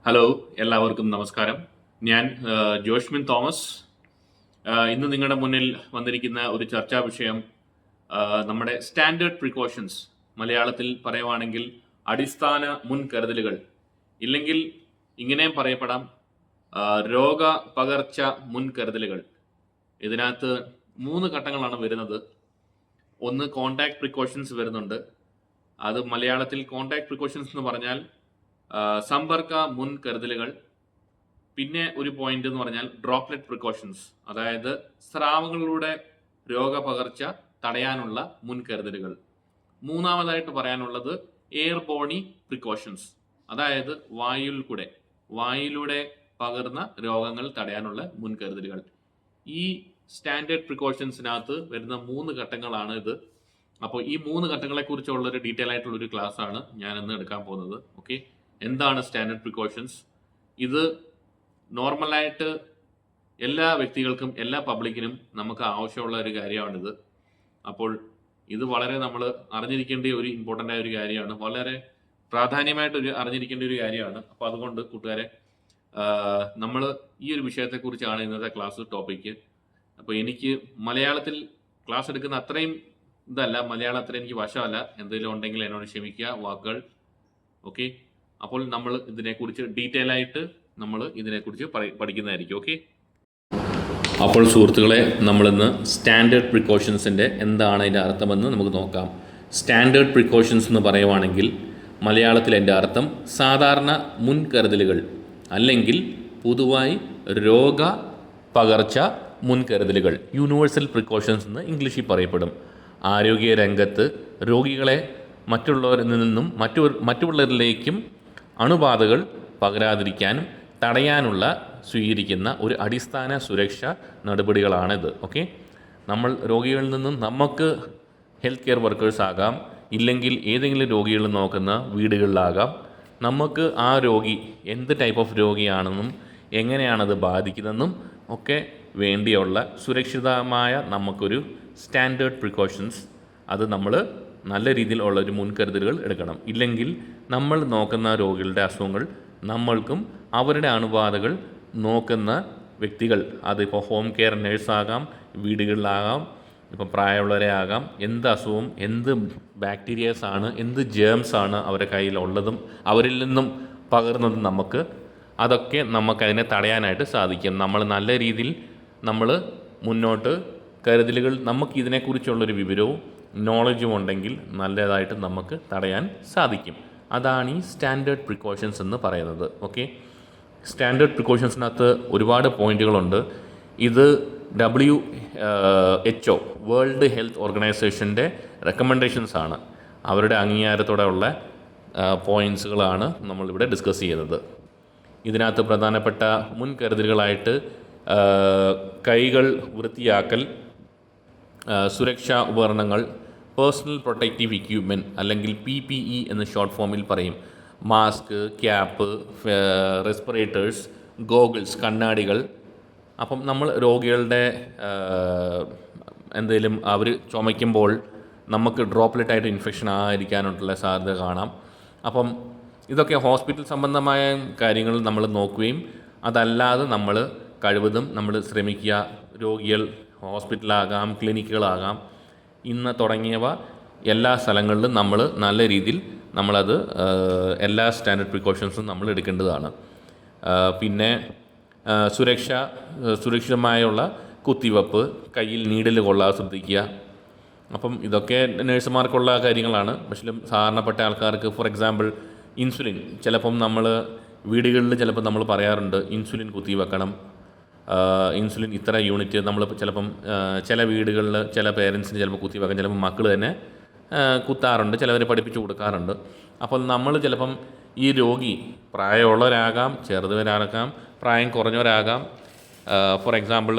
Hello, എല്ലാവർക്കും നമസ്കാരം. ഞാൻ ജോഷ്മിൻ തോമസ്. ഇന്ന് നിങ്ങളുടെ മുന്നിൽ വന്നിരിക്കുന്ന ഒരു ചർച്ചാ വിഷയം നമ്മുടെ സ്റ്റാൻഡേർഡ് പ്രിക്കോഷൻസ്, മലയാളത്തിൽ പറയുവാണെങ്കിൽ അടിസ്ഥാന മുൻകരുതലുകൾ, ഇല്ലെങ്കിൽ ഇങ്ങനെയും പറയപ്പെടാം രോഗ പകർച്ച മുൻകരുതലുകൾ. ഇതിനകത്ത് 3 ഘട്ടങ്ങളാണ് വരുന്നത്. ഒന്ന് കോണ്ടാക്ട് പ്രിക്കോഷൻസ് വരുന്നുണ്ട്. അത് മലയാളത്തിൽ കോണ്ടാക്ട് പ്രിക്കോഷൻസ് എന്ന് പറഞ്ഞാൽ സമ്പർക്ക മുൻകരുതലുകൾ. പിന്നെ ഒരു പോയിന്റ് എന്ന് പറഞ്ഞാൽ ഡ്രോപ്ലെറ്റ് പ്രിക്കോഷൻസ്, അതായത് സ്രാവങ്ങളിലൂടെ രോഗപകർച്ച തടയാനുള്ള മുൻകരുതലുകൾ. മൂന്നാമതായിട്ട് പറയാനുള്ളത് എയർബോണി പ്രിക്കോഷൻസ്, അതായത് വായുവിലൂടെ പകർന്ന രോഗങ്ങൾ തടയാനുള്ള മുൻകരുതലുകൾ. ഈ സ്റ്റാൻഡേർഡ് പ്രിക്കോഷൻസിനകത്ത് വരുന്ന 3 ഘട്ടങ്ങളാണ് ഇത്. അപ്പോൾ ഈ 3 ഘട്ടങ്ങളെക്കുറിച്ചുള്ള ഒരു ഡീറ്റെയിൽ ആയിട്ടുള്ള ഒരു ക്ലാസ് ആണ് ഞാൻ ഇന്ന് എടുക്കാൻ പോകുന്നത്. ഓക്കെ, എന്താണ് സ്റ്റാൻഡേർഡ് പ്രിക്കോഷൻസ്? ഇത് നോർമലായിട്ട് എല്ലാ വ്യക്തികൾക്കും, എല്ലാ പബ്ലിക്കിനും നമുക്ക് ആവശ്യമുള്ള ഒരു കാര്യമാണിത്. അപ്പോൾ ഇത് വളരെ നമ്മൾ അറിഞ്ഞിരിക്കേണ്ട ഒരു ഇമ്പോർട്ടൻ്റ് ആയ ഒരു കാര്യമാണ്, വളരെ പ്രാധാന്യമായിട്ട് അറിഞ്ഞിരിക്കേണ്ട ഒരു കാര്യമാണ്. അപ്പോൾ അതുകൊണ്ട് കൂട്ടുകാരെ, നമ്മൾ ഈ ഒരു വിഷയത്തെക്കുറിച്ചാണ് ഇന്നത്തെ ക്ലാസ് ടോപ്പിക്ക്. അപ്പോൾ എനിക്ക് മലയാളത്തിൽ ക്ലാസ് എടുക്കുന്ന അത്രയും മലയാളം അത്രയും എനിക്ക് വശമല്ല. എന്തെങ്കിലും ഉണ്ടെങ്കിൽ എന്നോട് ക്ഷമിക്കുക, വാക്കുകൾ. ഓക്കെ, അപ്പോൾ നമ്മൾ ഇതിനെക്കുറിച്ച് ഡീറ്റെയിൽ ആയിട്ട് ഇതിനെക്കുറിച്ച് പഠിക്കുന്നതായിരിക്കും. ഓക്കെ, അപ്പോൾ സുഹൃത്തുക്കളെ, നമ്മളിന്ന് സ്റ്റാൻഡേർഡ് പ്രിക്കോഷൻസിൻ്റെ എന്താണ് അതിൻ്റെ അർത്ഥമെന്ന് നമുക്ക് നോക്കാം. സ്റ്റാൻഡേർഡ് പ്രിക്കോഷൻസ് എന്ന് പറയുവാണെങ്കിൽ മലയാളത്തിൽ എൻ്റെ അർത്ഥം സാധാരണ മുൻകരുതലുകൾ, അല്ലെങ്കിൽ പൊതുവായി രോഗ പകർച്ച മുൻകരുതലുകൾ, യൂണിവേഴ്സൽ പ്രിക്കോഷൻസ് എന്ന് ഇംഗ്ലീഷിൽ പറയപ്പെടും. ആരോഗ്യ രംഗത്ത് രോഗികളെ മറ്റുള്ളവരിൽ നിന്നും മറ്റുള്ളവരിലേക്കും അണുബാധകൾ പകരാതിരിക്കാനും തടയാനുള്ള സ്വീകരിക്കുന്ന ഒരു അടിസ്ഥാന സുരക്ഷാ നടപടികളാണിത്. ഓക്കെ, നമ്മൾ രോഗികളിൽ നിന്നും നമുക്ക് ഹെൽത്ത് കെയർ വർക്കേഴ്സ് ആകാം, ഇല്ലെങ്കിൽ ഏതെങ്കിലും രോഗികൾ നോക്കുന്ന വീടുകളിലാകാം, നമുക്ക് ആ രോഗി എന്ത് ടൈപ്പ് ഓഫ് രോഗിയാണെന്നും എങ്ങനെയാണത് ബാധിക്കുന്നതെന്നും ഒക്കെ വേണ്ടിയുള്ള സുരക്ഷിതമായ നമുക്കൊരു സ്റ്റാൻഡേർഡ് പ്രിക്കോഷൻസ്, അത് നമ്മൾ നല്ല രീതിയിലുള്ളൊരു മുൻകരുതലുകൾ എടുക്കണം. ഇല്ലെങ്കിൽ നമ്മൾ നോക്കുന്ന രോഗികളുടെ അസുഖങ്ങൾ നമ്മൾക്കും അവരുടെ അണുബാധകൾ നോക്കുന്ന വ്യക്തികൾ, അതിപ്പോൾ ഹോം കെയർ നേഴ്സാകാം, വീടുകളിലാകാം, ഇപ്പം പ്രായമുള്ളവരെ ആകാം, എന്ത് അസുഖവും എന്ത് ബാക്ടീരിയസാണ്, എന്ത് ജേംസാണ് അവരുടെ കയ്യിലുള്ളതും അവരിൽ നിന്നും പകർന്നതും അതൊക്കെ നമുക്കതിനെ തടയാനായിട്ട് സാധിക്കും. നമ്മൾ നല്ല രീതിയിൽ മുന്നോട്ട് കരുതലുകൾ, നമുക്കിതിനെക്കുറിച്ചുള്ളൊരു വിവരവും നോളജും ഉണ്ടെങ്കിൽ നല്ലതായിട്ട് നമുക്ക് തടയാൻ സാധിക്കും. അതാണ് ഈ സ്റ്റാൻഡേർഡ് പ്രിക്കോഷൻസ് എന്ന് പറയുന്നത്. ഓക്കെ, സ്റ്റാൻഡേർഡ് പ്രിക്കോഷൻസിനകത്ത് ഒരുപാട് പോയിന്റുകളുണ്ട്. ഇത് WHO വേൾഡ് ഹെൽത്ത് ഓർഗനൈസേഷൻ്റെ റെക്കമെൻഡേഷൻസ് ആണ്, അവരുടെ അംഗീകാരത്തോടെ ഉള്ള പോയിൻറ്റ്സുകളാണ് നമ്മളിവിടെ ഡിസ്കസ് ചെയ്യുന്നത്. ഇതിനകത്ത് പ്രധാനപ്പെട്ട മുൻകരുതലുകളായിട്ട് കൈകൾ വൃത്തിയാക്കൽ, സുരക്ഷാ ഉപകരണങ്ങൾ, പേഴ്സണൽ പ്രൊട്ടക്റ്റീവ് ഇക്വിപ്മെൻറ്റ് അല്ലെങ്കിൽ PPE എന്ന് ഷോർട്ട് ഫോമിൽ പറയും, മാസ്ക്, ക്യാപ്പ്, റെസ്പിറേറ്റേഴ്സ്, ഗോഗിൾസ്, കണ്ണാടികൾ. അപ്പം നമ്മൾ രോഗികളുടെ എന്തെങ്കിലും അവർ ചുമയ്ക്കുമ്പോൾ നമുക്ക് ഡ്രോപ്ലെറ്റായിട്ട് ഇൻഫെക്ഷൻ ആയിരിക്കാനുള്ള സാധ്യത കാണാം. അപ്പം ഇതൊക്കെ ഹോസ്പിറ്റൽ സംബന്ധമായ കാര്യങ്ങൾ നമ്മൾ നോക്കുകയും, അതല്ലാതെ നമ്മൾ കഴിവതും ശ്രമിക്കുക, രോഗികൾ ഹോസ്പിറ്റലാകാം, ക്ലിനിക്കുകളാകാം, ഇന്ന് തുടങ്ങിയവ എല്ലാ സ്ഥലങ്ങളിലും നമ്മൾ നല്ല രീതിയിൽ എല്ലാ സ്റ്റാൻഡേർഡ് പ്രിക്കോഷൻസും നമ്മൾ എടുക്കേണ്ടതാണ്. പിന്നെ സുരക്ഷിതമായുള്ള കുത്തിവെപ്പ്, കയ്യിൽ നീഡിൽ കൊള്ളാതെ ശ്രദ്ധിക്കുക. അപ്പം ഇതൊക്കെ നഴ്സുമാർക്കുള്ള കാര്യങ്ങളാണ്. പക്ഷേ സാധാരണപ്പെട്ട ആൾക്കാർക്ക്, ഫോർ എക്സാമ്പിൾ ഇൻസുലിൻ, ചിലപ്പം വീടുകളിൽ നമ്മൾ പറയാറുണ്ട് ഇൻസുലിൻ കുത്തിവെക്കണം, ഇൻസുലിൻ ഇത്ര യൂണിറ്റ്. ചിലപ്പം ചില വീടുകളിൽ ചില പേരൻസിന് ചിലപ്പോൾ കുത്തിവെക്കാൻ ചിലപ്പോൾ മക്കൾ തന്നെ കുത്താറുണ്ട്, ചിലവർ പഠിപ്പിച്ചു കൊടുക്കാറുണ്ട്. അപ്പോൾ നമ്മൾ ചിലപ്പം ഈ രോഗി പ്രായമുള്ളവരാകാം, ചെറുതുവരാകാം, പ്രായം കുറഞ്ഞവരാകാം. ഫോർ എക്സാമ്പിൾ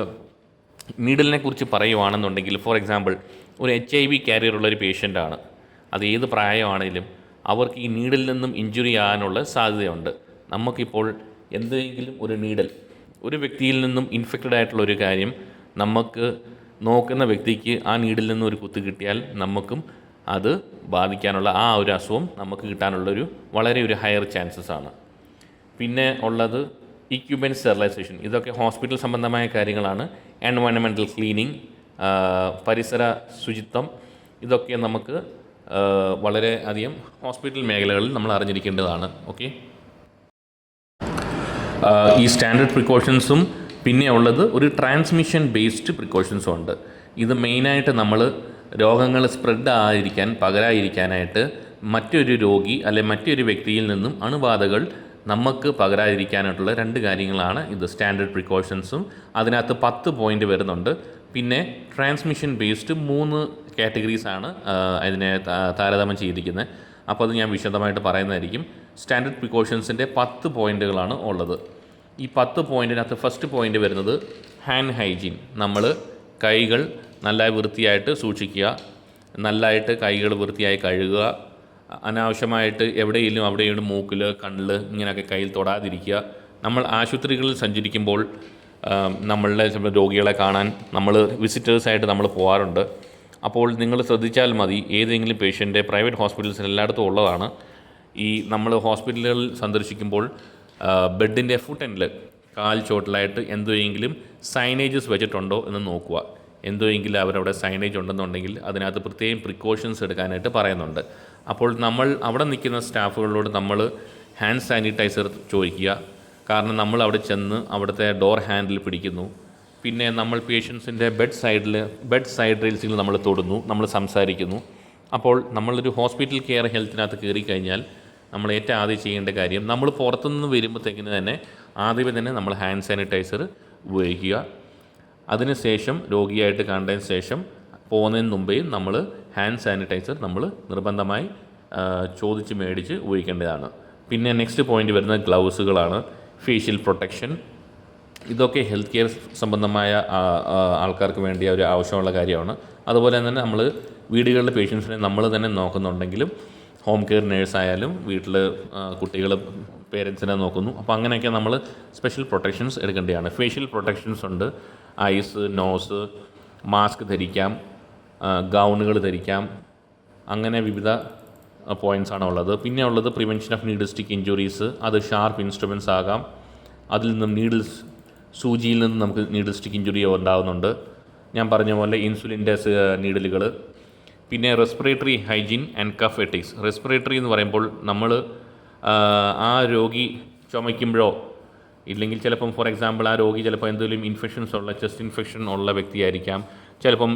നീഡിലിനെ കുറിച്ച് പറയുവാണെന്നുണ്ടെങ്കിൽ, ഫോർ എക്സാമ്പിൾ ഒരു HIV കാരിയറുള്ളൊരു പേഷ്യൻ്റാണ്, അത് ഏത് പ്രായമാണെങ്കിലും അവർക്ക് ഈ നീഡിൽ നിന്നും ഇഞ്ചുറി ആകാനുള്ള സാധ്യതയുണ്ട്. നമുക്കിപ്പോൾ എന്തെങ്കിലും ഒരു നീഡൽ ഒരു വ്യക്തിയിൽ നിന്നും ഇൻഫെക്റ്റഡ് ആയിട്ടുള്ള ഒരു കാര്യം നമുക്ക് നോക്കുന്ന വ്യക്തിക്ക് ആ നീഡിൽ നിന്നും ഒരു കുത്ത് കിട്ടിയാൽ നമുക്കും അത് ബാധിക്കാനുള്ള ആ ഒരു അസുഖം നമുക്ക് കിട്ടാനുള്ളൊരു വളരെ ഒരു ഹയർ ചാൻസസ് ആണ്. പിന്നെ ഉള്ളത് ഇക്വിപ്മെൻറ്റ് സ്റ്റെറിലൈസേഷൻ. ഇതൊക്കെ ഹോസ്പിറ്റൽ സംബന്ധമായ കാര്യങ്ങളാണ്. എൻവയൺമെൻറ്റൽ ക്ലീനിങ്, പരിസര ശുചിത്വം, ഇതൊക്കെ നമുക്ക് വളരെ അധികം ഹോസ്പിറ്റൽ മേഖലകളിൽ നമ്മൾ അറിഞ്ഞിരിക്കേണ്ടതാണ്. ഓക്കെ, ഈ സ്റ്റാൻഡേർഡ് പ്രിക്കോഷൻസും പിന്നെ ഉള്ളത് ഒരു ട്രാൻസ്മിഷൻ ബേസ്ഡ് പ്രിക്കോഷൻസും ഉണ്ട്. ഇത് മെയിനായിട്ട് നമ്മൾ രോഗങ്ങൾ സ്പ്രെഡ് ആയിരിക്കാൻ പകരാതിരിക്കാനായിട്ട് മറ്റൊരു രോഗി അല്ലെങ്കിൽ മറ്റൊരു വ്യക്തിയിൽ നിന്നും അണുബാധകൾ നമുക്ക് പകരാതിരിക്കാനായിട്ടുള്ള 2 കാര്യങ്ങളാണ് ഇത്. സ്റ്റാൻഡേർഡ് പ്രിക്കോഷൻസും അതിനകത്ത് 10 പോയിൻ്റ് വരുന്നുണ്ട്. പിന്നെ ട്രാൻസ്മിഷൻ ബേസ്ഡ് 3 കാറ്റഗറീസാണ് അതിനെ താരതമ്യം ചെയ്തിരിക്കുന്നത്. അപ്പോൾ അത് ഞാൻ വിശദമായിട്ട് പറയുന്നതായിരിക്കും. സ്റ്റാൻഡേർഡ് പ്രിക്കോഷൻസിൻ്റെ 10 പോയിൻ്റുകളാണ് ഉള്ളത്. ഈ 10 പോയിൻറ്റിനകത്ത് ഫസ്റ്റ് പോയിൻ്റ് വരുന്നത് ഹാൻഡ് ഹൈജീൻ. നമ്മൾ കൈകൾ നല്ല വൃത്തിയായിട്ട് സൂക്ഷിക്കുക, നല്ലതായിട്ട് കൈകൾ വൃത്തിയായി കഴുകുക, അനാവശ്യമായിട്ട് എവിടെയെങ്കിലും അവിടെയും മൂക്കിൽ കണ്ണിൽ ഇങ്ങനെയൊക്കെ കയ്യിൽ തൊടാതിരിക്കുക. നമ്മൾ ആശുപത്രികളിൽ സഞ്ചരിക്കുമ്പോൾ നമ്മളുടെ രോഗികളെ കാണാൻ നമ്മൾ വിസിറ്റേഴ്സായിട്ട് നമ്മൾ പോകാറുണ്ട്. അപ്പോൾ നിങ്ങൾ ശ്രദ്ധിച്ചാൽ മതി, ഏതെങ്കിലും പേഷ്യൻ്റെ പ്രൈവറ്റ് ഹോസ്പിറ്റൽസിൽ എല്ലായിടത്തും ഉള്ളതാണ്. ഈ നമ്മൾ ഹോസ്പിറ്റലുകളിൽ സന്ദർശിക്കുമ്പോൾ ബെഡിൻ്റെ ഫുട്ട് എൻഡിൽ കാൽ ചോട്ടിലായിട്ട് എന്തെങ്കിലും സൈനേജസ് വെച്ചിട്ടുണ്ടോ എന്ന് നോക്കുക. എന്തെങ്കിലും അവരവിടെ സൈനേജ് ഉണ്ടെന്നുണ്ടെങ്കിൽ അതിനകത്ത് പ്രത്യേകം പ്രിക്കോഷൻസ് എടുക്കാനായിട്ട് പറയുന്നുണ്ട്. അപ്പോൾ നമ്മൾ അവിടെ നിൽക്കുന്ന സ്റ്റാഫുകളോട് നമ്മൾ ഹാൻഡ് സാനിറ്റൈസർ ചോദിക്കുക. കാരണം നമ്മൾ അവിടെ ചെന്ന് അവിടുത്തെ ഡോർ ഹാൻഡിൽ പിടിക്കുന്നു. പിന്നെ നമ്മൾ പേഷ്യൻസിൻ്റെ ബെഡ് സൈഡ് റെയിൽസിൽ നമ്മൾ തൊടുന്നു, നമ്മൾ സംസാരിക്കുന്നു. അപ്പോൾ നമ്മളൊരു ഹോസ്പിറ്റൽ കെയർ ഹെൽത്തിനകത്ത് കയറി കഴിഞ്ഞാൽ നമ്മൾ ഏറ്റവും ആദ്യം ചെയ്യേണ്ട കാര്യം, നമ്മൾ പുറത്തുനിന്ന് വരുമ്പോഴത്തേക്കിന് തന്നെ ആദ്യമേ തന്നെ നമ്മൾ ഹാൻഡ് സാനിറ്റൈസർ ഉപയോഗിക്കുക. അതിനുശേഷം രോഗിയായിട്ട് കണ്ടതിന് ശേഷം പോകുന്നതിന് മുമ്പേ നമ്മൾ ഹാൻഡ് സാനിറ്റൈസർ നമ്മൾ നിർബന്ധമായി ചോദിച്ച് മേടിച്ച് ഉപയോഗിക്കേണ്ടതാണ്. പിന്നെ നെക്സ്റ്റ് പോയിൻ്റ് വരുന്നത് ഗ്ലൗസുകളാണ്, ഫേഷ്യൽ പ്രൊട്ടക്ഷൻ. ഇതൊക്കെ ഹെൽത്ത് കെയർ സംബന്ധമായ ആൾക്കാർക്ക് വേണ്ടിയ ഒരു ആവശ്യമുള്ള കാര്യമാണ്. അതുപോലെ തന്നെ നമ്മൾ വീടുകളിലെ പേഷ്യൻസിനെ നമ്മൾ തന്നെ നോക്കുന്നുണ്ടെങ്കിലും ഹോം കെയർ നേഴ്സായാലും വീട്ടിൽ കുട്ടികൾ പേരൻസിനെ നോക്കുന്നു. അപ്പോൾ അങ്ങനെയൊക്കെ നമ്മൾ സ്പെഷ്യൽ പ്രൊട്ടക്ഷൻസ് എടുക്കേണ്ടതാണ്. ഫേഷ്യൽ പ്രൊട്ടക്ഷൻസ് ഉണ്ട്, ഐസ്, നോസ്, മാസ്ക് ധരിക്കാം, ഗൗണുകൾ ധരിക്കാം. അങ്ങനെ വിവിധ പോയിൻറ്റ്സാണ് ഉള്ളത്. പിന്നെ ഉള്ളത് prevention of needle stick injuries. അത് ഷാർപ്പ് ഇൻസ്ട്രുമെൻറ്റ്സ് ആകാം, അതിൽ നിന്നും സൂചിയിൽ നിന്ന് നമുക്ക് നീഡിൽ സ്റ്റിക്ക് ഇഞ്ചുറി ഉണ്ടാകുന്നുണ്ട്. ഞാൻ പറഞ്ഞ പോലെ ഇൻസുലിൻ്റെ നീഡിലുകൾ. പിന്നെ respiratory hygiene and cough ethics. Respiratory എന്ന് പറയുമ്പോൾ നമ്മൾ ആ രോഗി ചുമയ്ക്കുമ്പോഴോ ഇല്ലെങ്കിൽ ചിലപ്പം ഫോർ എക്സാമ്പിൾ ആ രോഗി ചിലപ്പോൾ എന്തെങ്കിലും ഇൻഫെക്ഷൻസ് ഉള്ള ചെസ്റ്റ് ഇൻഫെക്ഷൻ ഉള്ള വ്യക്തിയായിരിക്കാം. ചിലപ്പം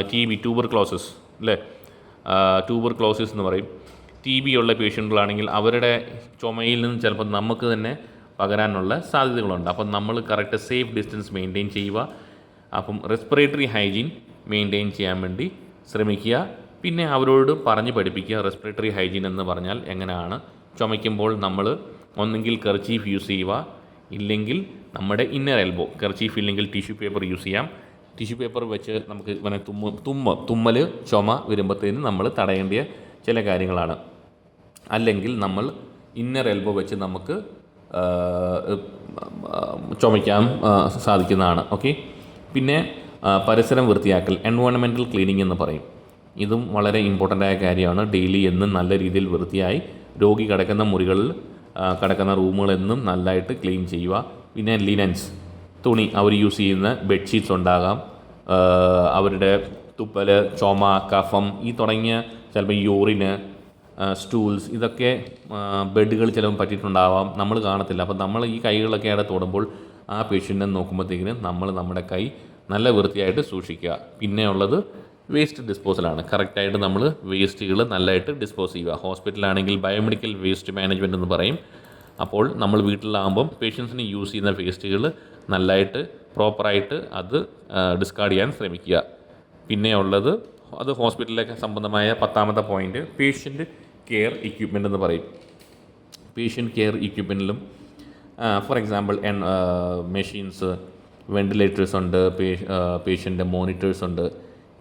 TB ട്യൂബർക്ലോസിസ് അല്ലേ, ട്യൂബർക്ലോസിസ് എന്ന് പറയും. TB ഉള്ള പേഷ്യൻറ്റുകളാണെങ്കിൽ അവരുടെ ചുമയിൽ നിന്ന് ചിലപ്പോൾ നമുക്ക് തന്നെ പകരാനുള്ള സാധ്യതകളുണ്ട്. അപ്പം നമ്മൾ കറക്റ്റ് സേഫ് ഡിസ്റ്റൻസ് മെയിൻറ്റെയിൻ ചെയ്യുക. അപ്പം റെസ്പിറേറ്ററി ഹൈജീൻ മെയിൻറ്റെയിൻ ചെയ്യാൻ വേണ്ടി ശ്രമിക്കുക. പിന്നെ അവരോട് പറഞ്ഞ് പഠിപ്പിക്കുക റെസ്പിറേറ്ററി ഹൈജീൻ എന്ന് പറഞ്ഞാൽ എങ്ങനെയാണ്. ചുമയ്ക്കുമ്പോൾ നമ്മൾ ഒന്നെങ്കിൽ കർച്ചീഫ് യൂസ് ചെയ്യുക, ഇല്ലെങ്കിൽ നമ്മുടെ ഇന്നർ എൽബോ. കർച്ചീഫ് ഇല്ലെങ്കിൽ ടിഷ്യൂ പേപ്പർ യൂസ് ചെയ്യാം. ടിഷ്യൂ പേപ്പർ വെച്ച് നമുക്ക് ഇങ്ങനെ തുമ്മൽ ചുമ വരുമ്പോഴത്തേന് നമ്മൾ തടയേണ്ട ചില കാര്യങ്ങളാണ്. അല്ലെങ്കിൽ നമ്മൾ ഇന്നർ എൽബോ വെച്ച് നമുക്ക് ചുമയ്ക്കാൻ സാധിക്കുന്നതാണ്. ഓക്കെ, പിന്നെ പരിസരം വൃത്തിയാക്കൽ, എൻവയോൺമെൻറ്റൽ ക്ലീനിങ് എന്ന് പറയും. ഇതും വളരെ ഇമ്പോർട്ടൻ്റ് ആയ കാര്യമാണ്. ഡെയിലി എന്നും നല്ല രീതിയിൽ വൃത്തിയായി രോഗി കിടക്കുന്ന മുറികളിൽ കിടക്കുന്ന റൂമുകളെന്നും നല്ലതായിട്ട് ക്ലീൻ ചെയ്യുക. പിന്നെ ലിനൻസ്, തുണി, അവർ യൂസ് ചെയ്യുന്ന ബെഡ്ഷീറ്റ്സ് ഉണ്ടാകാം, അവരുടെ തുപ്പൽ, ചുമ, കഫം ഈ തുടങ്ങിയ ചിലപ്പോൾ യൂറിന്, സ്റ്റൂൾസ്, ഇതൊക്കെ ബെഡുകൾ ചിലപ്പോൾ പറ്റിയിട്ടുണ്ടാവാം, നമ്മൾ കാണത്തില്ല. അപ്പോൾ നമ്മൾ ഈ കൈകളൊക്കെ അവിടെ തൊടുമ്പോൾ ആ പേഷ്യൻറ്റിനെ നോക്കുമ്പോഴത്തേക്കിന് നമ്മൾ നമ്മുടെ കൈ നല്ല വൃത്തിയായിട്ട് സൂക്ഷിക്കുക. പിന്നെ ഉള്ളത് വേസ്റ്റ് ഡിസ്പോസലാണ്. കറക്റ്റായിട്ട് നമ്മൾ വേസ്റ്റുകൾ നല്ലതായിട്ട് ഡിസ്പോസ് ചെയ്യുക. ഹോസ്പിറ്റലാണെങ്കിൽ ബയോമെഡിക്കൽ വേസ്റ്റ് മാനേജ്മെൻറ്റ് എന്ന് പറയും. അപ്പോൾ നമ്മൾ വീട്ടിലാകുമ്പം പേഷ്യൻസിന് യൂസ് ചെയ്യുന്ന വേസ്റ്റുകൾ നല്ലതായിട്ട് പ്രോപ്പറായിട്ട് അത് ഡിസ്കാർഡ് ചെയ്യാൻ ശ്രമിക്കുക. പിന്നെ ഉള്ളത് അത് ഹോസ്പിറ്റലിലേക്ക് സംബന്ധമായ 10ാമത്തെ പോയിൻ്റ് പേഷ്യൻ്റ് കെയർ ഇക്വിപ്മെൻ്റ് എന്ന് പറയും. പേഷ്യൻ്റ് കെയർ ഇക്വിപ്മെൻറ്റിലും ഫോർ എക്സാമ്പിൾ മെഷീൻസ്, വെൻറ്റിലേറ്റേഴ്സ് ഉണ്ട്, പേഷ്യൻ്റെ മോണിറ്റേഴ്സ് ഉണ്ട്,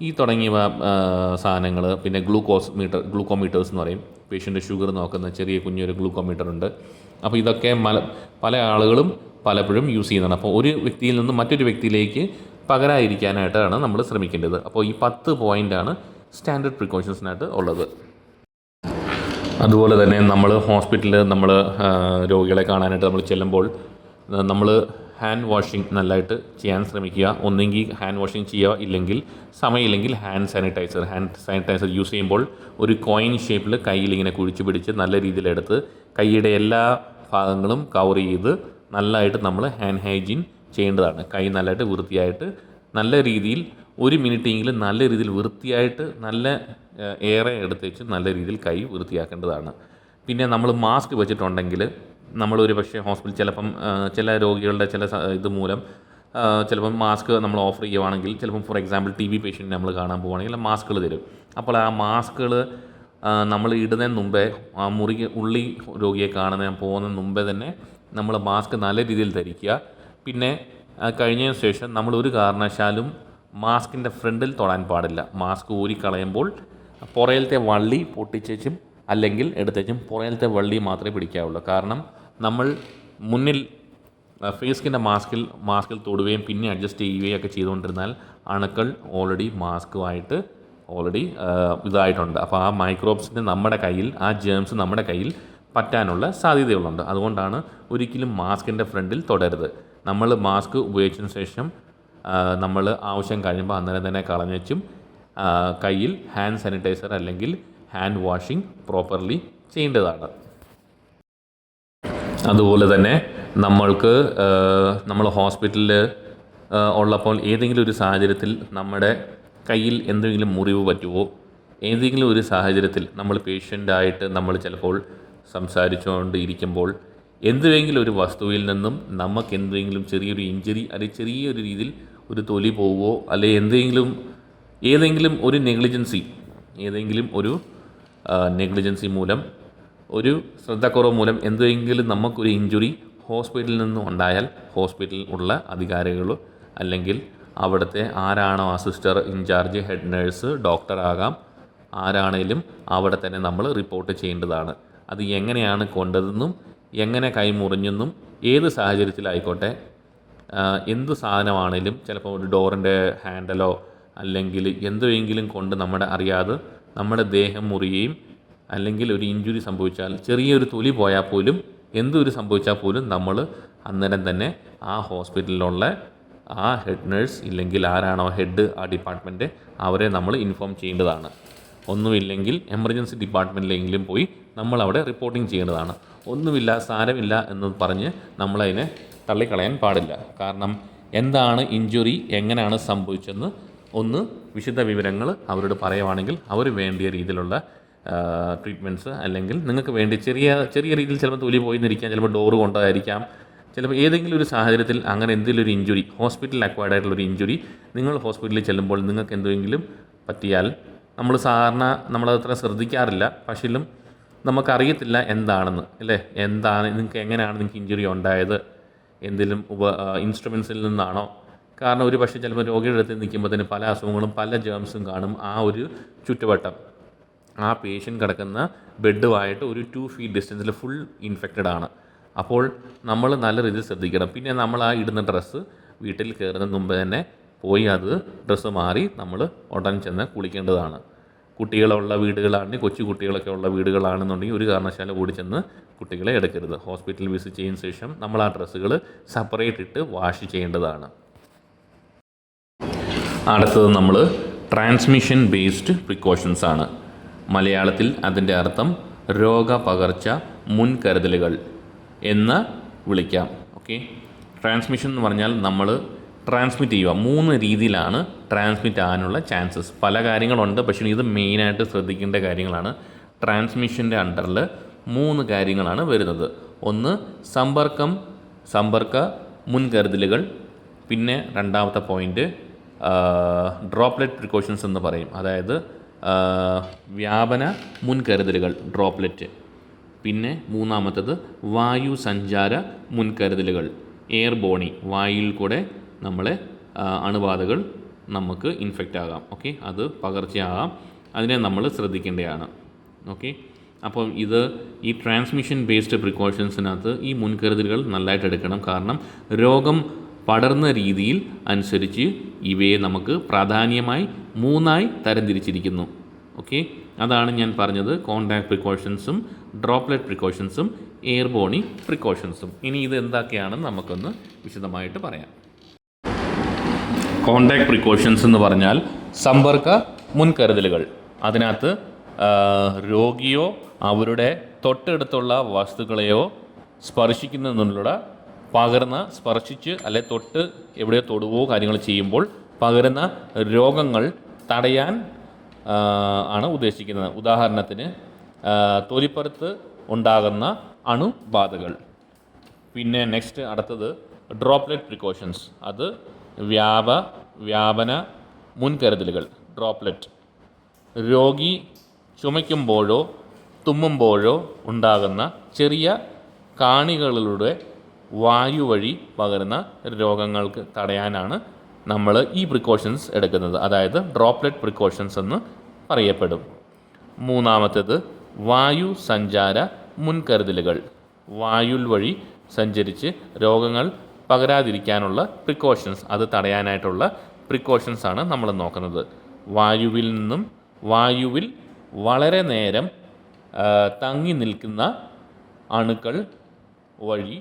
ഈ തുടങ്ങിയവ സാധനങ്ങൾ. പിന്നെ ഗ്ലൂക്കോമീറ്റേഴ്സ് എന്ന് പറയും. പേഷ്യൻ്റെ ഷുഗർ നോക്കുന്ന ചെറിയ കുഞ്ഞൊരു ഗ്ലൂക്കോമീറ്റർ ഉണ്ട്. അപ്പോൾ ഇതൊക്കെ പല ആളുകളും പലപ്പോഴും യൂസ് ചെയ്യുന്നതാണ്. അപ്പോൾ ഒരു വ്യക്തിയിൽ നിന്ന് മറ്റൊരു വ്യക്തിയിലേക്ക് പകരാതിരിക്കാനായിട്ടാണ് നമ്മൾ ശ്രമിക്കേണ്ടത്. അപ്പോൾ ഈ 10 പോയിൻ്റാണ് സ്റ്റാൻഡേർഡ് പ്രിക്കോഷൻസിനായിട്ട് ഉള്ളത്. അതുപോലെ തന്നെ നമ്മൾ ഹോസ്പിറ്റലിൽ നമ്മൾ രോഗികളെ കാണാനായിട്ട് നമ്മൾ ചെല്ലുമ്പോൾ നമ്മൾ ഹാൻഡ് വാഷിംഗ് നല്ലതായിട്ട് ചെയ്യാൻ ശ്രമിക്കുക. ഒന്നെങ്കിൽ ഹാൻഡ് വാഷിംഗ് ചെയ്യുക, ഇല്ലെങ്കിൽ സമയമില്ലെങ്കിൽ ഹാൻഡ് സാനിറ്റൈസർ യൂസ് ചെയ്യുമ്പോൾ ഒരു കോയിൻ ഷേപ്പിൽ കയ്യിൽ ഇങ്ങനെ കുഴിച്ച് പിടിച്ച് നല്ല രീതിയിലെടുത്ത് കൈയുടെ എല്ലാ ഭാഗങ്ങളും കവർ ചെയ്ത് നല്ലതായിട്ട് നമ്മൾ ഹാൻഡ് ഹൈജീൻ ചെയ്യേണ്ടതാണ്. കൈ നല്ലതായിട്ട് വൃത്തിയായിട്ട് നല്ല രീതിയിൽ 1 മിനിറ്റെങ്കിലും നല്ല രീതിയിൽ വൃത്തിയായിട്ട് നല്ല ഏറെ എടുത്ത് വെച്ച് നല്ല രീതിയിൽ കൈ വൃത്തിയാക്കേണ്ടതാണ്. പിന്നെ നമ്മൾ മാസ്ക് വെച്ചിട്ടുണ്ടെങ്കിൽ നമ്മളൊരു പക്ഷേ ഹോസ്പിറ്റൽ ചിലപ്പം ചില രോഗികളുടെ ചില ഇത് മൂലം ചിലപ്പം മാസ്ക് നമ്മൾ ഓഫർ ചെയ്യുവാണെങ്കിൽ, ചിലപ്പം ഫോർ എക്സാമ്പിൾ TB പേഷ്യൻറ്റ് നമ്മൾ കാണാൻ പോവുകയാണെങ്കിൽ മാസ്കുകൾ തരും. അപ്പോൾ ആ മാസ്കുകൾ നമ്മൾ ഇടുന്നതിന് മുമ്പേ ആ ഉള്ളി രോഗിയെ കാണുന്നതിന് പോകുന്നതിന് മുമ്പേ തന്നെ നമ്മൾ മാസ്ക് നല്ല രീതിയിൽ ധരിക്കുക. പിന്നെ കഴിഞ്ഞതിന് ശേഷം നമ്മൾ ഒരു കാരണവശാലും മാസ്കിൻ്റെ ഫ്രണ്ടിൽ തൊടാൻ പാടില്ല. മാസ്ക് ഊരിക്കളയുമ്പോൾ പുറയിലത്തെ വള്ളി പൊട്ടിച്ചും അല്ലെങ്കിൽ എടുത്തും പുറയിലത്തെ വള്ളി മാത്രമേ പിടിക്കാവുള്ളൂ. കാരണം നമ്മൾ മുന്നിൽ ഫേസ് മാസ്കിൽ തൊടുകയും പിന്നെ അഡ്ജസ്റ്റ് ചെയ്യുകയും ഒക്കെ ചെയ്തുകൊണ്ടിരുന്നാൽ അണുക്കൾ മാസ്കുമായിട്ട് ഇതായിട്ടുണ്ട്. അപ്പോൾ ആ മൈക്രോബ്സിന് നമ്മുടെ കയ്യിൽ, ആ ജേംസ് നമ്മുടെ കയ്യിൽ പറ്റാനുള്ള സാധ്യതകളുണ്ട്. അതുകൊണ്ടാണ് ഒരിക്കലും മാസ്കിൻ്റെ ഫ്രണ്ടിൽ തൊടരുത്. നമ്മൾ മാസ്ക് ഉപയോഗിച്ചതിന് ശേഷം നമ്മൾ ആവശ്യം കഴിയുമ്പോൾ അന്നേരം തന്നെ കളഞ്ഞും കയ്യിൽ ഹാൻഡ് സാനിറ്റൈസർ അല്ലെങ്കിൽ ഹാൻഡ് വാഷിംഗ് പ്രോപ്പർലി ചെയ്യേണ്ടതാണ്. അതുപോലെ തന്നെ നമ്മൾ ഹോസ്പിറ്റലിൽ ഉള്ളപ്പോൾ ഏതെങ്കിലും ഒരു സാഹചര്യത്തിൽ നമ്മുടെ കയ്യിൽ എന്തെങ്കിലും മുറിവ് പറ്റുമോ, ഏതെങ്കിലും ഒരു സാഹചര്യത്തിൽ നമ്മൾ പേഷ്യൻ്റായിട്ട് നമ്മൾ ചിലപ്പോൾ സംസാരിച്ചുകൊണ്ട് ഇരിക്കുമ്പോൾ എന്തെങ്കിലും ഒരു വസ്തുവിൽ നിന്നും നമുക്ക് എന്തെങ്കിലും ചെറിയൊരു ഇഞ്ചുറി അല്ലെങ്കിൽ ചെറിയൊരു രീതിയിൽ ഒരു തൊലി പോവുമോ, അല്ലെങ്കിൽ ഏതെങ്കിലും ഒരു നെഗ്ലിജൻസി മൂലം, ഒരു ശ്രദ്ധക്കുറവ് മൂലം എന്തെങ്കിലും നമുക്കൊരു ഇഞ്ചുറി ഹോസ്പിറ്റലിൽ നിന്നും ഉണ്ടായാൽ ഹോസ്പിറ്റലിൽ ഉള്ള അധികാരികളോ അല്ലെങ്കിൽ അവിടുത്തെ ആരാണോ ആ സിസ്റ്റർ ഇൻചാർജ്, ഹെഡ് നേഴ്സ്, ഡോക്ടറാകാം, ആരാണേലും അവിടെ തന്നെ നമ്മൾ റിപ്പോർട്ട് ചെയ്യേണ്ടതാണ്. അത് എങ്ങനെയാണ് കൊണ്ടതെന്നും എങ്ങനെ കൈമുറിഞ്ഞെന്നും ഏത് സാഹചര്യത്തിലായിക്കോട്ടെ, എന്ത് സാധനമാണേലും ചിലപ്പോൾ ഒരു ഡോറിൻ്റെ ഹാൻഡലോ അല്ലെങ്കിൽ എന്തെങ്കിലും കൊണ്ട് അറിയാതെ നമ്മുടെ ദേഹം മുറിയുകയും അല്ലെങ്കിൽ ഒരു ഇഞ്ചുറി സംഭവിച്ചാൽ, ചെറിയൊരു തൊലി പോയാൽ പോലും, എന്തൊരു സംഭവിച്ചാൽ പോലും നമ്മൾ അന്നേരം തന്നെ ആ ഹോസ്പിറ്റലിലുള്ള ആ ഹെഡ് നേഴ്സ് ഇല്ലെങ്കിൽ ആരാണോ ഹെഡ് ആ ഡിപ്പാർട്ട്മെൻറ്റ് അവരെ നമ്മൾ ഇൻഫോം ചെയ്യേണ്ടതാണ്. ഒന്നുമില്ലെങ്കിൽ എമർജൻസി ഡിപ്പാർട്ട്മെൻറ്റിലെങ്കിലും പോയി നമ്മളവിടെ റിപ്പോർട്ടിങ് ചെയ്യേണ്ടതാണ്. ഒന്നുമില്ല, സാരമില്ല എന്ന് പറഞ്ഞ് നമ്മളതിനെ തള്ളിക്കളയാൻ പാടില്ല. കാരണം എന്താണ് ഇഞ്ചുറി, എങ്ങനെയാണ് സംഭവിച്ചതെന്ന് ഒന്ന് വിശദ വിവരങ്ങൾ അവരോട് പറയുവാണെങ്കിൽ അവർ വേണ്ടിയ രീതിയിലുള്ള ട്രീറ്റ്മെൻറ്റ്സ്, അല്ലെങ്കിൽ നിങ്ങൾക്ക് വേണ്ടി ചെറിയ രീതിയിൽ ചിലപ്പോൾ തൊലി പോയിന്നിരിക്കാം, ചിലപ്പോൾ ഡോറ് കൊണ്ടായിരിക്കാം, ചിലപ്പോൾ ഏതെങ്കിലും ഒരു സാഹചര്യത്തിൽ അങ്ങനെ എന്തെങ്കിലും ഒരു ഇഞ്ചുറി, ഹോസ്പിറ്റലിൽ അക്വയർഡ് ആയിട്ടുള്ളൊരു ഇഞ്ചുറി നിങ്ങൾ ഹോസ്പിറ്റലിൽ ചെല്ലുമ്പോൾ നിങ്ങൾക്ക് എന്തെങ്കിലും പറ്റിയാൽ നമ്മളതത്ര ശ്രദ്ധിക്കാറില്ല. പക്ഷേലും നമുക്കറിയത്തില്ല എന്താണെന്ന്, അല്ലേ? നിങ്ങൾക്ക് എങ്ങനെയാണ് നിങ്ങൾക്ക് ഇഞ്ചുറി ഉണ്ടായത്, എന്തെങ്കിലും ഇൻസ്ട്രുമെൻസിൽ നിന്നാണോ? കാരണം ഒരു പക്ഷേ ചിലപ്പോൾ രോഗിയുടെ അടുത്ത് നിൽക്കുമ്പോഴത്തേന് പല അസുഖങ്ങളും പല ജേംസും കാണും. ആ ഒരു ചുറ്റുവട്ടം ആ പേഷ്യൻ്റ് കിടക്കുന്ന ബെഡുമായിട്ട് ഒരു 2 ഫീറ്റ് ഡിസ്റ്റൻസിൽ ഫുൾ ഇൻഫെക്റ്റഡ് ആണ്. അപ്പോൾ നമ്മൾ നല്ല രീതിയിൽ ശ്രദ്ധിക്കണം. പിന്നെ നമ്മൾ ആ ഇടുന്ന ഡ്രസ്സ് വീട്ടിൽ കയറുന്നതിന് മുമ്പ് തന്നെ പോയി അത് ഡ്രസ്സ് മാറി നമ്മൾ ഉടൻ ചെന്ന് കുളിക്കേണ്ടതാണ്. കുട്ടികളുള്ള വീടുകളാണെങ്കിൽ, കൊച്ചു കുട്ടികളൊക്കെ ഉള്ള വീടുകളാണെന്നുണ്ടെങ്കിൽ ഒരു കാരണവശാലും ഓടി ചെന്ന് കുട്ടികളെ എടുക്കരുത്. ഹോസ്പിറ്റൽ വിസിറ്റ് ചെയ്യുന്ന ശേഷം നമ്മൾ ആ ഡ്രസ്സുകൾ സെപ്പറേറ്റ് ഇട്ട് വാഷ് ചെയ്യേണ്ടതാണ്. അടുത്തത് നമ്മൾ ട്രാൻസ്മിഷൻ ബേസ്ഡ് പ്രിക്കോഷൻസ് ആണ്. മലയാളത്തിൽ അതിൻ്റെ അർത്ഥം രോഗപകർച്ച മുൻകരുതലുകൾ എന്ന് വിളിക്കാം. ഓക്കെ, ട്രാൻസ്മിഷൻ എന്ന് പറഞ്ഞാൽ നമ്മൾ ട്രാൻസ്മിറ്റ് ചെയ്യുക. 3 രീതിയിലാണ് ട്രാൻസ്മിറ്റ് ആകാനുള്ള ചാൻസസ്. പല കാര്യങ്ങളുണ്ട്, പക്ഷേ ഇത് മെയിനായിട്ട് ശ്രദ്ധിക്കേണ്ട കാര്യങ്ങളാണ്. ട്രാൻസ്മിഷൻ്റെ അണ്ടറിൽ 3 കാര്യങ്ങളാണ് വരുന്നത്. ഒന്ന് സമ്പർക്ക മുൻകരുതലുകൾ. പിന്നെ രണ്ടാമത്തെ പോയിൻ്റ് ഡ്രോപ്ലെറ്റ് പ്രിക്കോഷൻസ് എന്ന് പറയും. അതായത് വ്യാപന മുൻകരുതലുകൾ, ഡ്രോപ്ലെറ്റ്. പിന്നെ മൂന്നാമത്തത് വായു സഞ്ചാര മുൻകരുതലുകൾ, എയർ ബോണി. വായുവിൽ കൂടെ നമ്മളെ അണുബാധകൾ നമുക്ക് ഇൻഫെക്റ്റ് ആകാം. ഓക്കെ, അത് പകർച്ചയാകാം. അതിനെ നമ്മൾ ശ്രദ്ധിക്കേണ്ടതാണ്. ഓക്കെ, അപ്പം ഈ ട്രാൻസ്മിഷൻ ബേസ്ഡ് പ്രിക്കോഷൻസിനകത്ത് ഈ മുൻകരുതലുകൾ നല്ലതായിട്ട് എടുക്കണം. കാരണം രോഗം പടർന്ന രീതിയിൽ അനുസരിച്ച് ഇവയെ നമുക്ക് പ്രാധാന്യമായി 3ആയി തരംതിരിച്ചിരിക്കുന്നു. ഓക്കെ, അതാണ് ഞാൻ പറഞ്ഞത് കോണ്ടാക്ട് പ്രിക്കോഷൻസും ഡ്രോപ്ലെറ്റ് പ്രിക്കോഷൻസും എയർബോണി പ്രിക്കോഷൻസും. ഇനി ഇത് എന്തൊക്കെയാണെന്ന് നമുക്കൊന്ന് വിശദമായിട്ട് പറയാം. കോണ്ടാക്ട് പ്രിക്കോഷൻസ് എന്ന് പറഞ്ഞാൽ സമ്പർക്ക മുൻകരുതലുകൾ. അതിനകത്ത് രോഗിയോ അവരുടെ തൊട്ടടുത്തുള്ള വസ്തുക്കളെയോ സ്പർശിക്കുന്നതിനുള്ള സ്പർശിച്ച് അല്ലെ തൊട്ട് എവിടെയോ തൊടുവോ കാര്യങ്ങൾ ചെയ്യുമ്പോൾ പകരുന്ന രോഗങ്ങൾ തടയാൻ ആണ് ഉദ്ദേശിക്കുന്നത്. ഉദാഹരണത്തിന് തൊലിപ്പുറത്ത് ഉണ്ടാകുന്ന അണുബാധകൾ. പിന്നെ നെക്സ്റ്റ് അടുത്തത് ഡ്രോപ്ലെറ്റ് പ്രിക്കോഷൻസ്. അത് വ്യാപന മുൻകരുതലുകൾ. ഡ്രോപ്ലെറ്റ് രോഗി ചുമയ്ക്കുമ്പോഴോ തുമ്മുമ്പോഴോ ഉണ്ടാകുന്ന ചെറിയ കാണികളിലൂടെ വായു വഴി പകരുന്ന രോഗങ്ങൾക്ക് തടയാനാണ് നമ്മൾ ഈ പ്രിക്കോഷൻസ് എടുക്കുന്നത്. അതായത് ഡ്രോപ്ലെറ്റ് പ്രിക്കോഷൻസ് എന്ന് പറയപ്പെടും. മൂന്നാമത്തേത് വായു സഞ്ചാര മുൻകരുതലുകൾ. വായുൽ വഴി സഞ്ചരിച്ച് രോഗങ്ങൾ പകരാതിരിക്കാനുള്ള പ്രിക്കോഷൻസ്, അത് തടയാനായിട്ടുള്ള പ്രിക്കോഷൻസ് ആണ് നമ്മൾ നോക്കുന്നത്. വായുവിൽ വളരെ നേരം തങ്ങി നിൽക്കുന്ന അണുക്കൾ വഴി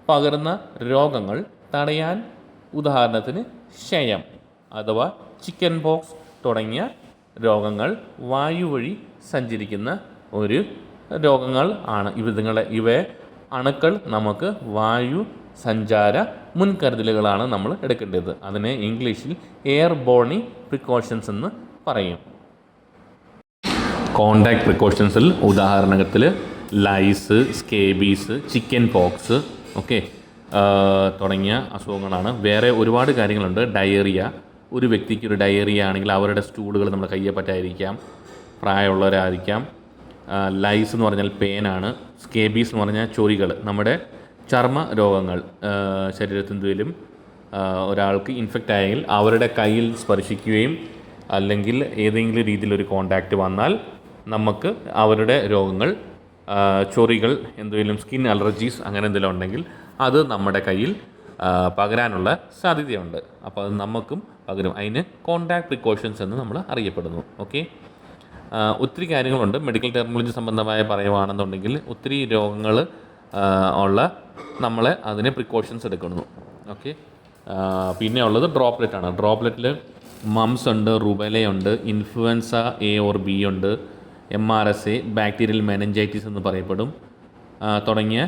പകരുന്ന രോഗങ്ങൾ തടയാൻ, ഉദാഹരണത്തിന് ക്ഷയം അഥവാ ചിക്കൻ പോക്സ് തുടങ്ങിയ രോഗങ്ങൾ വായു വഴി സഞ്ചരിക്കുന്ന ഒരു രോഗങ്ങൾ ആണ്. ഇവയെ അണുക്കൾ നമുക്ക് വായു സഞ്ചാര മുൻകരുതലുകളാണ് നമ്മൾ എടുക്കേണ്ടത്. അതിനെ ഇംഗ്ലീഷിൽ എയർബോണി പ്രിക്കോഷൻസ് എന്ന് പറയും. കോണ്ടാക്ട് പ്രിക്കോഷൻസിൽ ഉദാഹരണത്തിൽ ലൈസ്, സ്കേബീസ്, ചിക്കൻ പോക്സ് തുടങ്ങിയ അസുഖങ്ങളാണ്. വേറെ ഒരുപാട് കാര്യങ്ങളുണ്ട്. ഡയറിയ, ഒരു വ്യക്തിക്ക് ഒരു ഡയറിയ ആണെങ്കിൽ അവരുടെ സ്റ്റൂളുകൾ നമ്മുടെ കയ്യെ പറ്റായിരിക്കാം, പ്രായമുള്ളവരായിരിക്കാം. ലൈസ് എന്ന് പറഞ്ഞാൽ പേനാണ്. സ്കേബീസ് എന്ന് പറഞ്ഞാൽ ചൊറികൾ, നമ്മുടെ ചർമ്മ രോഗങ്ങൾ. ശരീരത്തിലും ഒരാൾക്ക് ഇൻഫെക്റ്റ് ആയെങ്കിൽ അവരുടെ കയ്യിൽ സ്പർശിക്കുകയും അല്ലെങ്കിൽ ഏതെങ്കിലും രീതിയിലൊരു കോണ്ടാക്റ്റ് വന്നാൽ നമുക്ക് അവരുടെ രോഗങ്ങൾ, ചൊറികൾ, എന്തെങ്കിലും സ്കിൻ അലർജീസ് അങ്ങനെ എന്തെങ്കിലും ഉണ്ടെങ്കിൽ അത് നമ്മുടെ കയ്യിൽ പകരാനുള്ള സാധ്യതയുണ്ട്. അപ്പോൾ അത് നമുക്കും പകരും. അതിന് കോണ്ടാക്ട് പ്രിക്കോഷൻസ് എന്ന് നമ്മൾ അറിയപ്പെടുന്നു. ഒത്തിരി കാര്യങ്ങളുണ്ട്. മെഡിക്കൽ ടെർമിനോളജി സംബന്ധമായ പറയുകയാണെന്നുണ്ടെങ്കിൽ ഒത്തിരി രോഗങ്ങൾ നമ്മൾ അതിന് പ്രിക്കോഷൻസ് എടുക്കുന്നു. പിന്നെ ഉള്ളത് ഡ്രോപ്ലെറ്റ് ആണ്. ഡ്രോപ്ലെറ്റിൽ മംസ് ഉണ്ട്, റുബെലയുണ്ട്, ഇൻഫ്ലുവൻസ എ ഓർ ബി ഉണ്ട്, MRSA, ബാക്ടീരിയൽ മെനഞ്ചൈറ്റിസ് എന്ന് പറയപ്പെടും തുടങ്ങിയ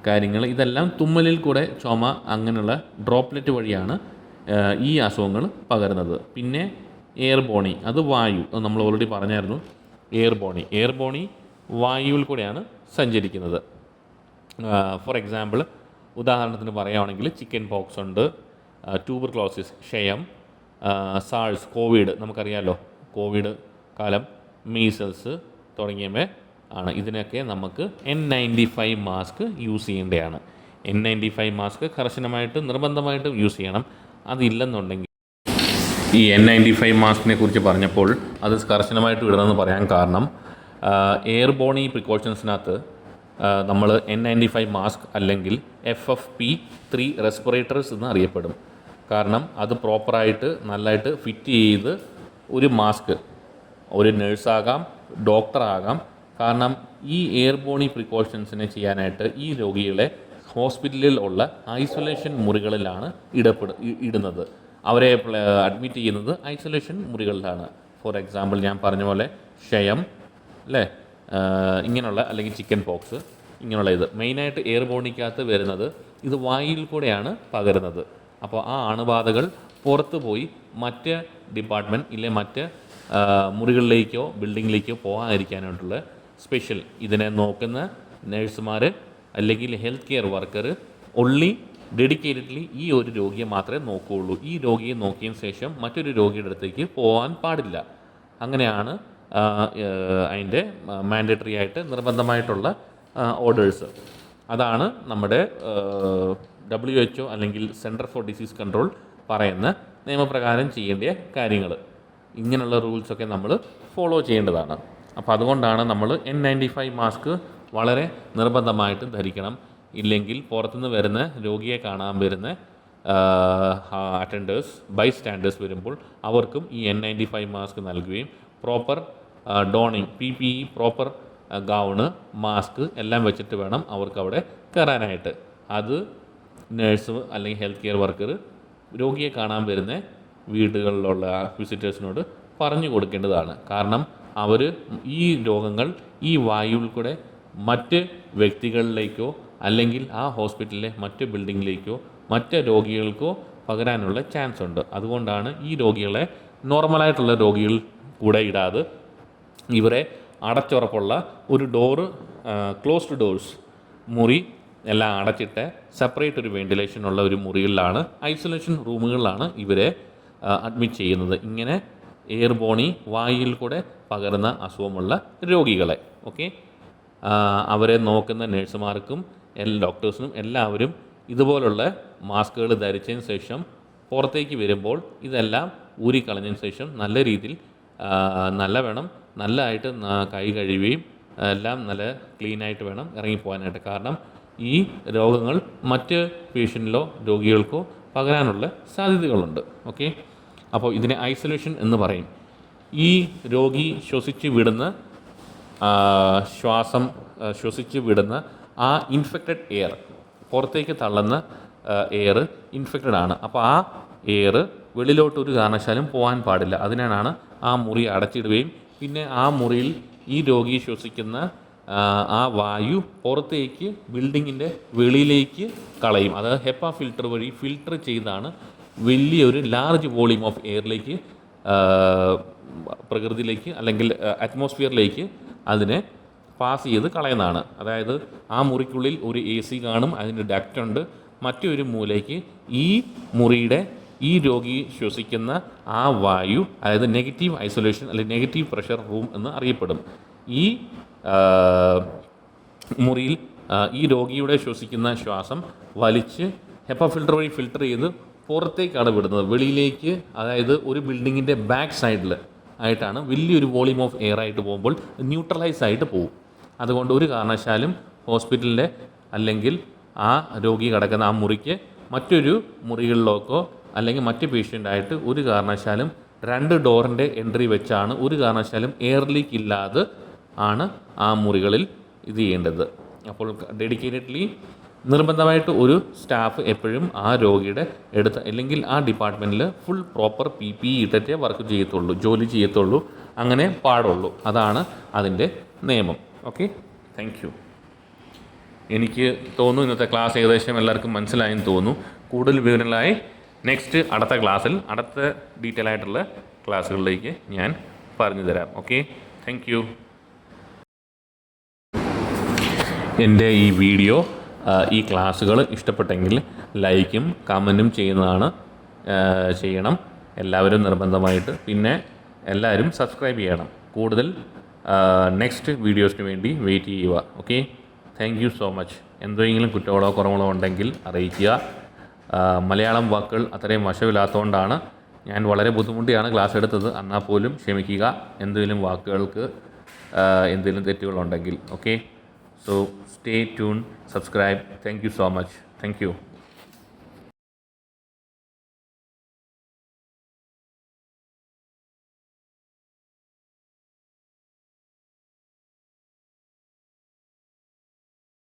കാര്യങ്ങൾ. ഇതെല്ലാം തുമ്മലിൽ കൂടെ ചുമ അങ്ങനെയുള്ള ഡ്രോപ്ലെറ്റ് വഴിയാണ് ഈ അസുഖങ്ങൾ പകരുന്നത്. പിന്നെ എയർബോണി, അത് വായു, അത് നമ്മൾ ഓൾറെഡി പറഞ്ഞായിരുന്നു. എയർബോണി വായുവിൽ കൂടെയാണ് സഞ്ചരിക്കുന്നത്. ഫോർ എക്സാമ്പിൾ, ഉദാഹരണത്തിന് പറയുകയാണെങ്കിൽ ചിക്കൻ പോക്സ് ഉണ്ട്, ട്യൂബർക്ലോസിസ് ക്ഷയം, സാഴ്സ് കോവിഡ് നമുക്കറിയാമല്ലോ, കോവിഡ് കാലം, മീസൽസ് തുടങ്ങിയവ ആണ്. ഇതിനൊക്കെ നമുക്ക് N95 മാസ്ക് യൂസ് ചെയ്യേണ്ടതാണ്. N95 മാസ്ക് കർശനമായിട്ട് നിർബന്ധമായിട്ടും യൂസ് ചെയ്യണം. അതില്ലെന്നുണ്ടെങ്കിൽ ഈ N95 മാസ്കിനെ കുറിച്ച് പറഞ്ഞപ്പോൾ അത് കർശനമായിട്ട് ഇടണമെന്ന് പറയാൻ കാരണം എയർബോണി പ്രിക്കോഷൻസിനകത്ത് നമ്മൾ N95 മാസ്ക് അല്ലെങ്കിൽ FFP3 റെസ്പിറേറ്റേഴ്സ് എന്ന് അറിയപ്പെടും. കാരണം അത് പ്രോപ്പറായിട്ട് നല്ലതായിട്ട് ഫിറ്റ് ചെയ്ത് ഒരു മാസ്ക് ഒരു നേഴ്സാകാം, ഡോക്ടറാകാം. കാരണം ഈ എയർബോണി പ്രിക്കോഷൻസിനെ ചെയ്യാനായിട്ട് ഈ രോഗികളെ ഹോസ്പിറ്റലിൽ ഉള്ള ഐസൊലേഷൻ മുറികളിലാണ് ഇടുന്നത്. അവരെ അഡ്മിറ്റ് ചെയ്യുന്നത് ഐസൊലേഷൻ മുറികളിലാണ്. ഫോർ എക്സാമ്പിൾ ഞാൻ പറഞ്ഞ പോലെ ക്ഷയം ഇങ്ങനെയുള്ള, അല്ലെങ്കിൽ ചിക്കൻ പോക്സ് ഇങ്ങനെയുള്ള ഇത് മെയിനായിട്ട് എയർബോണിക്കകത്ത് വരുന്നത് ഇത് വായിൽ കൂടെയാണ് പകരുന്നത്. അപ്പോൾ ആ അണുബാധകൾ പുറത്ത് പോയി മറ്റ് ഡിപ്പാർട്ട്മെൻറ്റ് ഇല്ലെ മറ്റ് മുറികളിലേക്കോ ബിൽഡിങ്ങിലേക്കോ പോകാതിരിക്കാനായിട്ടുള്ള സ്പെഷ്യൽ ഇതിനെ നോക്കുന്ന നഴ്സുമാർ അല്ലെങ്കിൽ ഹെൽത്ത് കെയർ വർക്കർ ഡെഡിക്കേറ്റഡ്ലി ഈ ഒരു രോഗിയെ മാത്രമേ നോക്കുകയുള്ളൂ. ഈ രോഗിയെ നോക്കിയതിന് ശേഷം മറ്റൊരു രോഗിയുടെ അടുത്തേക്ക് പോകാൻ പാടില്ല. അങ്ങനെയാണ് അതിൻ്റെ മാൻഡേറ്ററി ആയിട്ട് നിർബന്ധമായിട്ടുള്ള ഓർഡേഴ്സ്. അതാണ് നമ്മുടെ WHO അല്ലെങ്കിൽ സെൻറ്റർ ഫോർ ഡിസീസ് കൺട്രോൾ പറയുന്ന നിയമപ്രകാരം ചെയ്യേണ്ട കാര്യങ്ങൾ. ഇങ്ങനെയുള്ള റൂൾസൊക്കെ നമ്മൾ ഫോളോ ചെയ്യേണ്ടതാണ്. അപ്പോൾ അതുകൊണ്ടാണ് നമ്മൾ N95 മാസ്ക് വളരെ നിർബന്ധമായിട്ട് ധരിക്കണം. ഇല്ലെങ്കിൽ പുറത്തുനിന്ന് വരുന്ന രോഗിയെ കാണാൻ വരുന്ന അറ്റൻഡേഴ്സ്, ബൈസ്റ്റാൻഡേഴ്സ് വരുമ്പോൾ അവർക്കും ഈ N95 മാസ്ക് നൽകുകയും proper donning PPE proper gown mask എല്ലാം വെച്ചിട്ട് വേണം അവർക്ക് അവിടെ കയറാനായിട്ട്. അത് നേഴ്സ് അല്ലെങ്കിൽ ഹെൽത്ത് കെയർ വർക്കർ രോഗിയെ കാണാൻ വരുന്ന വീടുകളിലുള്ള വിസിറ്റേഴ്സിനോട് പറഞ്ഞു കൊടുക്കേണ്ടതാണ്. കാരണം അവർ ഈ രോഗങ്ങൾ ഈ വായുവിൽ കൂടെ മറ്റ് വ്യക്തികളിലേക്കോ അല്ലെങ്കിൽ ആ ഹോസ്പിറ്റലിലെ മറ്റ് ബിൽഡിങ്ങിലേക്കോ മറ്റ് രോഗികൾക്കോ പകരാനുള്ള ചാൻസ് ഉണ്ട്. അതുകൊണ്ടാണ് ഈ രോഗികളെ നോർമലായിട്ടുള്ള രോഗികൾ കൂടെ ഇടാതെ ഇവരെ അടച്ചുറപ്പുള്ള ഒരു ക്ലോസ്ഡ് ഡോർസ് മുറി എല്ലാം അടച്ചിട്ട് സെപ്പറേറ്റ് ഒരു വെന്റിലേഷനുള്ള ഒരു മുറികളിലാണ്, ഐസൊലേഷൻ റൂമുകളിലാണ് ഇവരെ അഡ്മിറ്റ് ചെയ്യുന്നത്. ഇങ്ങനെ എയർബോണി വായുവിൽ കൂടെ പകരുന്ന അസുഖമുള്ള രോഗികളെ. ഓക്കെ, അവരെ നോക്കുന്ന നഴ്സുമാർക്കും ഡോക്ടേഴ്സിനും എല്ലാവരും ഇതുപോലുള്ള മാസ്കുകൾ ധരിച്ചതിന് ശേഷം പുറത്തേക്ക് വരുമ്പോൾ ഇതെല്ലാം ഊരിക്കളഞ്ഞതിന് ശേഷം നല്ല രീതിയിൽ നല്ലതായിട്ട് കൈ കഴുകുകയും എല്ലാം നല്ല ക്ലീനായിട്ട് വേണം ഇറങ്ങിപ്പോകാനായിട്ട്. കാരണം ഈ രോഗങ്ങൾ മറ്റ് പേഷ്യൻറ്റിലോ രോഗികൾക്കോ പകരാനുള്ള സാധ്യതകളുണ്ട്. ഓക്കെ, അപ്പോൾ ഇതിനെ ഐസൊലേഷൻ എന്ന് പറയും. ഈ രോഗി ശ്വസിച്ച് വിടുന്ന ആ ഇൻഫെക്റ്റഡ് എയർ, പുറത്തേക്ക് തള്ളുന്ന എയർ ഇൻഫെക്റ്റഡ് ആണ്. അപ്പോൾ ആ എയർ വെളിയിലോട്ട് ഒരു കാരണവശാലും പോകാൻ പാടില്ല. അതിനാണ് ആ മുറി അടച്ചിടുകയും പിന്നെ ആ മുറിയിൽ ഈ രോഗി ശ്വസിക്കുന്ന ആ വായു പുറത്തേക്ക് ബിൽഡിങ്ങിൻ്റെ വെളിയിലേക്ക് കളയും. അത് HEPA ഫിൽറ്റർ വഴി ഫിൽറ്റർ ചെയ്താണ് വലിയൊരു ലാർജ് വോളിയം ഓഫ് എയറിലേക്ക് പ്രകൃതിയിലേക്ക് അല്ലെങ്കിൽ അറ്റ്മോസ്ഫിയറിലേക്ക് അതിനെ പാസ് ചെയ്ത് കളയുന്നതാണ്. അതായത് ആ മുറിക്കുള്ളിൽ ഒരു AC കാണും, അതിൻ്റെ ഡക്റ്റ് ഉണ്ട്. മറ്റൊരു മൂലയ്ക്ക് ഈ മുറിയുടെ ഈ രോഗി ശ്വസിക്കുന്ന ആ വായു, അതായത് നെഗറ്റീവ് ഐസൊലേഷൻ അല്ലെങ്കിൽ നെഗറ്റീവ് പ്രഷർ റൂം എന്ന് അറിയപ്പെടും. ഈ മുറിയിൽ ഈ രോഗിയുടെ ശ്വസിക്കുന്ന ശ്വാസം വലിച്ച് HEPA ഫിൽറ്റർ വഴി ഫിൽറ്റർ ചെയ്ത് പുറത്തേക്കാണ് വിടുന്നത്, വെളിയിലേക്ക്. അതായത് ഒരു ബിൽഡിങ്ങിൻ്റെ ബാക്ക് സൈഡിൽ ആയിട്ടാണ് വലിയൊരു വോളിയം ഓഫ് എയർ ആയിട്ട് പോകുമ്പോൾ ന്യൂട്രലൈസ് ആയിട്ട് പോകും. അതുകൊണ്ട് ഒരു കാരണവശാലും ഹോസ്പിറ്റലിൻ്റെ അല്ലെങ്കിൽ ആ രോഗി കിടക്കുന്ന ആ മുറിക്ക് മറ്റൊരു മുറികളിലേക്കോ അല്ലെങ്കിൽ മറ്റ് പേഷ്യൻ്റായിട്ട് ഒരു കാരണവശാലും 2 ഡോറിൻ്റെ എൻട്രി വെച്ചാണ് ഒരു കാരണവശാലും എയർ ലീക്ക് ഇല്ലാതെ ആണ് ആ മുറികളിൽ ഇത് ചെയ്യേണ്ടത്. അപ്പോൾ ഡെഡിക്കേറ്റഡ്ലി നിർബന്ധമായിട്ട് ഒരു സ്റ്റാഫ് എപ്പോഴും ആ രോഗിയുടെ അല്ലെങ്കിൽ ആ ഡിപ്പാർട്ട്മെൻറ്റിൽ ഫുൾ പ്രോപ്പർ PPE ഇട്ടിട്ടേ ജോലി ചെയ്യത്തുള്ളൂ, അങ്ങനെ പാടുള്ളൂ. അതാണ് അതിൻ്റെ നിയമം. Okay, thank you. എനിക്ക് തോന്നുന്നു ഇന്നത്തെ ക്ലാസ് ഏകദേശം എല്ലാവർക്കും മനസ്സിലായെന്ന് തോന്നുന്നു. കൂടുതൽ വിവരങ്ങളായി അടുത്ത ക്ലാസ്സിൽ അടുത്ത ഡീറ്റെയിൽ ആയിട്ടുള്ള ക്ലാസ്സുകളിലേക്ക് ഞാൻ പറഞ്ഞു തരാം. Okay, thank you. എൻ്റെ ഈ വീഡിയോ ഈ ക്ലാസ്സുകൾ ഇഷ്ടപ്പെട്ടെങ്കിൽ ലൈക്കും കമൻറ്റും ചെയ്യണം എല്ലാവരും നിർബന്ധമായിട്ട്. പിന്നെ എല്ലാവരും സബ്സ്ക്രൈബ് ചെയ്യണം. കൂടുതൽ നെക്സ്റ്റ് വീഡിയോസിന് വേണ്ടി വെയിറ്റ് ചെയ്യുക. Okay, thank you so much. എന്തെങ്കിലും കുറ്റങ്ങളോ കുറവുകളോ ഉണ്ടെങ്കിൽ അറിയിക്കുക. മലയാളം വാക്കുകൾ അത്രയും വശമില്ലാത്തതുകൊണ്ടാണ് ഞാൻ വളരെ ബുദ്ധിമുട്ടിയാണ് ക്ലാസ് എടുത്തത്. എന്നാൽ പോലും ക്ഷമിക്കുക എന്തെങ്കിലും വാക്കുകൾക്ക് എന്തെങ്കിലും തെറ്റുകളുണ്ടെങ്കിൽ. Okay, so stay tuned, subscribe. Thank you so much. Thank you.